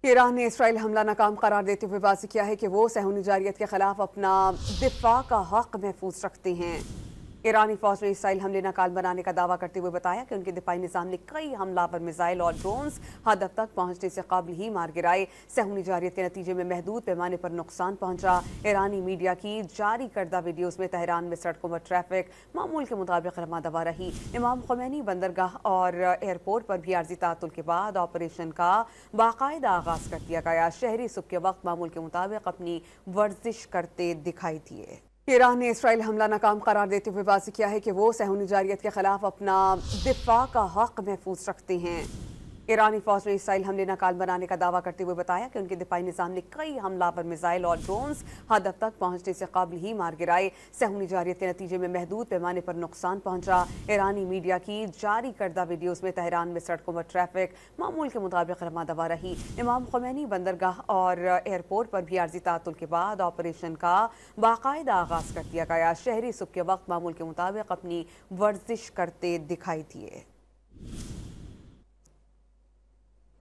ایران نے اسرائیل حملہ ناکام قرار دیتے ہوئے واضح کیا ہے کہ وہ صہیونی جارحیت کے خلاف اپنا دفاع کا حق محفوظ رکھتے ہیں۔ ایرانی فوج نے اسرائیل حملے ناکام بنانے کا دعویٰ کرتے ہوئے بتایا کہ ان کے دفاعی نظام نے کئی حملہ آور میزائل اور ڈرونز ہدف تک پہنچنے سے قبل ہی مار گرائے۔ صہیونی جارحیت کے نتیجے میں محدود پیمانے پر نقصان پہنچا۔ ایرانی میڈیا کی جاری کردہ ویڈیوز میں تہران میں سڑکوں پر ٹریفک معمول کے مطابق رواں دوا رہی۔ امام خمینی بندرگاہ اور ایئرپورٹ پر بھی عارضی تعطل کے بعد آپریشن کا باقاعدہ آغاز کر دیا گیا۔ شہری صبح کے وقت معمول کے مطابق اپنی ورزش کرتے دکھائی دیے۔ ایران نے اسرائیل حملہ ناکام قرار دیتے ہوئے واضح کیا ہے کہ وہ صہیونی جارحیت کے خلاف اپنا دفاع کا حق محفوظ رکھتے ہیں۔ ایرانی فوج نے اسرائیل حملے ناکام بنانے کا دعویٰ کرتے ہوئے بتایا کہ ان کے دفاعی نظام نے کئی حملہ آور میزائل اور ڈرونز ہدف تک پہنچنے سے قبل ہی مار گرائے۔ صہیونی جارحیت کے نتیجے میں محدود پیمانے پر نقصان پہنچا۔ ایرانی میڈیا کی جاری کردہ ویڈیوز میں تہران میں سڑکوں پر ٹریفک معمول کے مطابق رواں دوا رہی۔ امام خمینی بندرگاہ اور ایئرپورٹ پر بھی عارضی تعطل کے بعد آپریشن کا باقاعدہ آغاز کر دیا گیا۔ شہری صبح کے وقت معمول کے مطابق اپنی ورزش کرتے دکھائی دیے۔